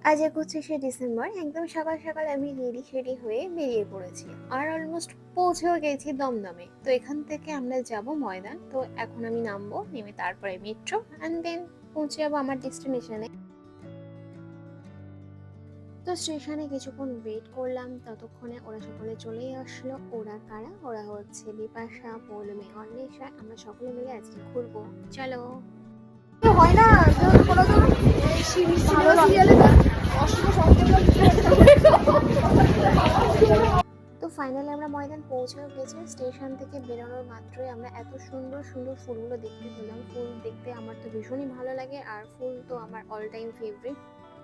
আজ ২৫শে ডিসেম্বর একদম সকাল সকাল আমি রেডি হয়ে বেরিয়ে পড়েছি। আর অলমোস্ট পৌঁছেও গেছি দমদমে। তো এখান থেকে আমরা যাব ময়দান। তো এখন আমি নামবো, নেমে তারপরে মেট্রো অ্যান্ড দেন পৌঁছে যাবো আমার ডেস্টিনেশনে। তো স্টেশনে কিছুক্ষণ ওয়েট করলাম, ততক্ষণে ওরা সকলে চলেই আসলো। ওরা কারা? ওরা হচ্ছে বিপাশা, পৌলমী, অন্বেষা। আমরা সকলে মিলে আজকে ঘুরবো। চলো। হয় না কোনো তো ভালো সিরিয়ালে তো ফাইনালি আমরা ময়দান পৌঁছেও গেছি। স্টেশন থেকে বেরোনোর মাত্রই আমরা এত সুন্দর সুন্দর ফুলগুলো দেখতে পেলাম। ফুল দেখতে আমার তো ভীষণই ভালো লাগে, আর ফুল তো আমার অল টাইম ফেভারিট।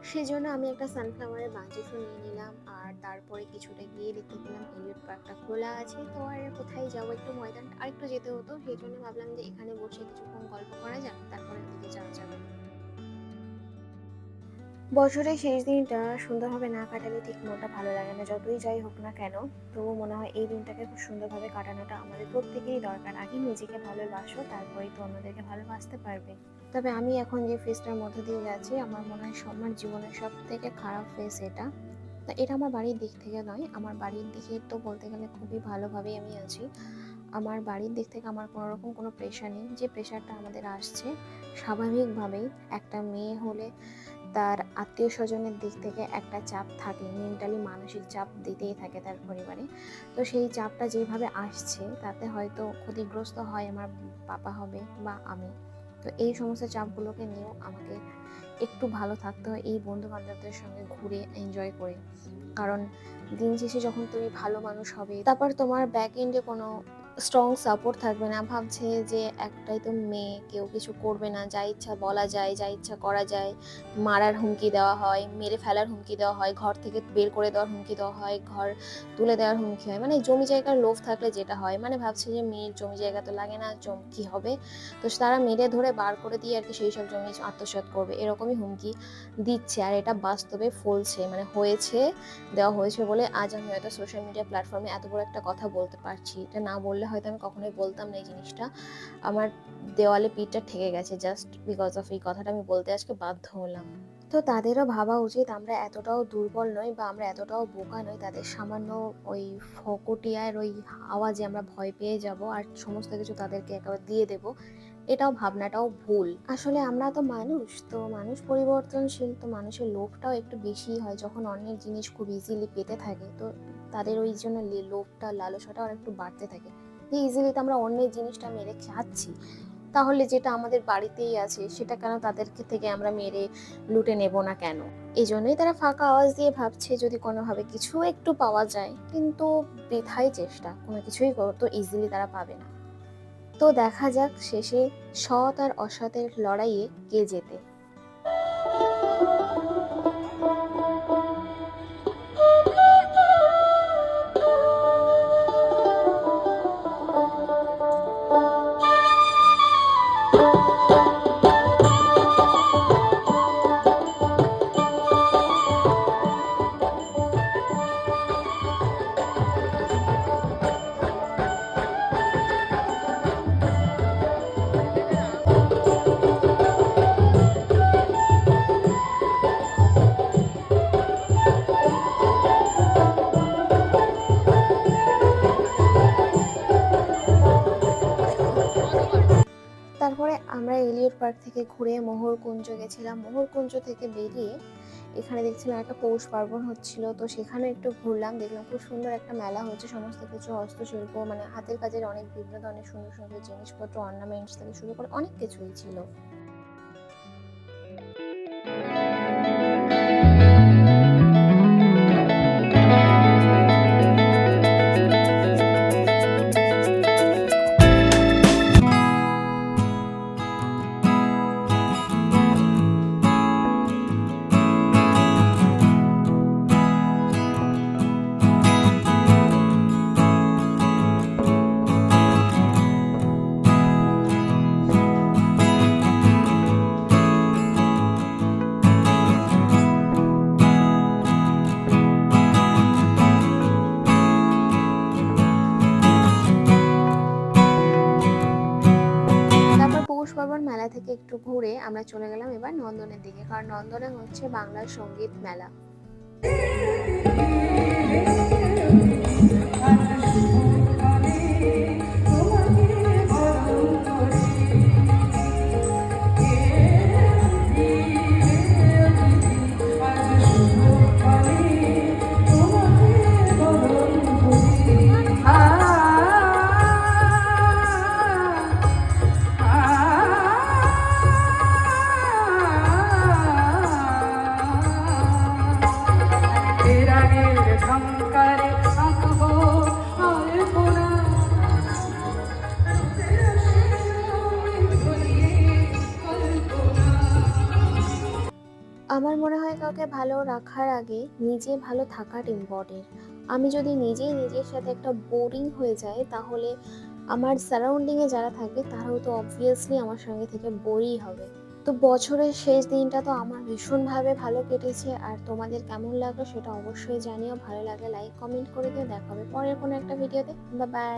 সেজন্য আমি একটা সানফ্লাওয়ারের বাঞ্চি ফুল নিয়ে নিলাম। আর তারপরে কিছুটা গিয়ে দেখতে পেলাম এলিয়ট পার্কটা খোলা আছে। তো আর কোথায় যাবো, একটু ময়দানটা আরেকটু যেতে হতো, সেই জন্য ভাবলাম যে এখানে বসে কিছুক্ষণ গল্প করা যাক, তারপরে ওদিকে যাওয়া যাবে। বছরের শেষ দিনটা সুন্দরভাবে না কাটালে ঠিক মনটা ভালো লাগে না, যতই যাই হোক না কেন। তবু মনে হয় এই দিনটাকে খুব সুন্দরভাবে কাটানোটা আমাদের প্রত্যেকেরই দরকার। আগে নিজেকে ভালোবাসো, তারপরেই তো অন্যদেরকে ভালোবাসতে পারবে। তবে আমি এখন যে ফেজটার মধ্যে দিয়ে যাচ্ছি, আমার মনে হয় আমার জীবনের সব থেকে খারাপ ফেজ এটা। তা এটা আমার বাড়ির দিক থেকে নয়, আমার বাড়ির দিকে তো বলতে গেলে খুবই ভালোভাবেই আমি আছি। আমার বাড়ির দিক থেকে আমার কোনো রকম কোনো প্রেশার নেই। যে প্রেশারটা আমাদের আসছে স্বাভাবিকভাবেই, একটা মেয়ে হলে তার আত্মীয় স্বজনের দিক থেকে একটা চাপ থাকে, মেন্টালি মানসিক চাপ দিতেই থাকে তার পরিবারে। তো সেই চাপটা যেভাবে আসছে তাতে হয়তো ক্ষতিগ্রস্ত হয় আমার পাপা হবে বা আমি। তো এই সমস্ত চাপগুলোকে নিয়েও আমাকে একটু ভালো থাকতে হয় এই বন্ধু বান্ধবদের সঙ্গে ঘুরে এনজয় করে। কারণ দিন শেষে যখন তুমি ভালো মানুষ হবে, তারপর তোমার ব্যাক এন্ডে কোনো স্ট্রং সাপোর্ট থাকবে না। ভাবছে যে একটাই তো মেয়ে, কেউ কিছু করবে না, যা ইচ্ছা বলা যায়, যা ইচ্ছা করা যায়। মারার হুমকি দেওয়া হয়, মেরে ফেলার হুমকি দেওয়া হয়, ঘর থেকে বের করে দেওয়ার হুমকি দেওয়া হয়, ঘর তুলে দেওয়ার হুমকি হয়। মানে জমি জায়গার লোভ থাকলে যেটা হয়, মানে ভাবছে যে মেয়ের জমি জায়গা তো লাগে না, কি হবে। তো তারা মেরে ধরে বার করে দিয়ে আর কি সেই সব জমি আত্মসাৎ করবে, এরকমই হুমকি দিচ্ছে। আর এটা বাস্তবে ফলছে, মানে হয়েছে, দেওয়া হয়েছে বলে আজ আমি হয়তো সোশ্যাল মিডিয়া প্ল্যাটফর্মে এত বড় একটা কথা বলতে পারছি। এটা না বললে হয়তো আমি কখনোই বলতাম না এই জিনিসটা। আমার দেওয়ালে পিঠটা ঠেকে গেছে জাস্ট বিকজ অফ এই কথাটা আমি বলতে আজকে বাধ্য হলাম। তো তাদেরও ভাবা উচিত আমরা এতটাও দুর্বল নই বা আমরা এতটাও বোকা নই তাদের সামান্য ওই ফকটিয়ার ওই আওয়াজে আমরা ভয় পেয়ে যাব আর সমস্ত কিছু তাদেরকে একেবারে দিয়ে দেব। এটাও ভাবনাটাও ভুল। আসলে আমরা তো মানুষ, তো মানুষ পরিবর্তনশীল, তো মানুষের লোভটাও একটু বেশি হয় যখন অন্যের জিনিস খুব ইজিলি পেতে থাকে। তো তাদের ওই জন্য লোভটা লালসাটাও আর একটু বাড়তে থাকে। যে ইজিলি তো আমরা অন্যের জিনিসটা মেরে খাচ্ছি, তাহলে যেটা আমাদের বাড়িতেই আছে সেটা কেন তাদেরকে থেকে আমরা মেরে লুটে নেব না কেন? এই জন্যই তারা ফাঁকা আওয়াজ দিয়ে ভাবছে যদি কোনোভাবে কিছু একটু পাওয়া যায়, কিন্তু বৃথাই চেষ্টা, কোনো কিছুই তো ইজিলি তারা পাবে না। তো দেখা যাক শেষে সৎ আর অসতের লড়াইয়ে কে জেতে। তারপরে আমরা এলিয়ট পার্ক থেকে ঘুরে মোহরকুঞ্জ গেছিলাম। মোহরকুঞ্জ থেকে বেরিয়ে এখানে দেখছিলাম একটা পৌষ পার্বণ হচ্ছিল, তো সেখানে একটু ঘুরলাম, দেখলাম খুব সুন্দর একটা মেলা হচ্ছে, সমস্ত কিছু হস্তশিল্প মানে হাতের কাজের অনেক বিভিন্ন ধরনের সুন্দর সুন্দর জিনিসপত্র, অর্নামেন্টস থেকে শুরু করে অনেক কিছুই ছিল। আমরা চলে গেলাম এবার নন্দনের দিকে, কারণ নন্দনে হচ্ছে বাংলার সঙ্গীত মেলা। আমার মনে হয় কাউকে ভালো রাখার আগে নিজে ভালো থাকাটা ইম্পর্টেন্ট। আমি যদি নিজেই নিজের সাথে একটা বোরিং হয়ে যাই, তাহলে আমার সারাউন্ডিংয়ে যারা থাকবে তারাও তো অবভিয়াসলি আমার সঙ্গে থেকে বোরই হবে। তো বছরের শেষ দিনটা তো আমার ভীষণভাবে ভালো কেটেছে, আর তোমাদের কেমন লাগলো সেটা অবশ্যই জানিও। ভালো লাগলে লাইক কমেন্ট করে দিও। দেখা হবে পরের কোনো একটা ভিডিওতে। Bye bye.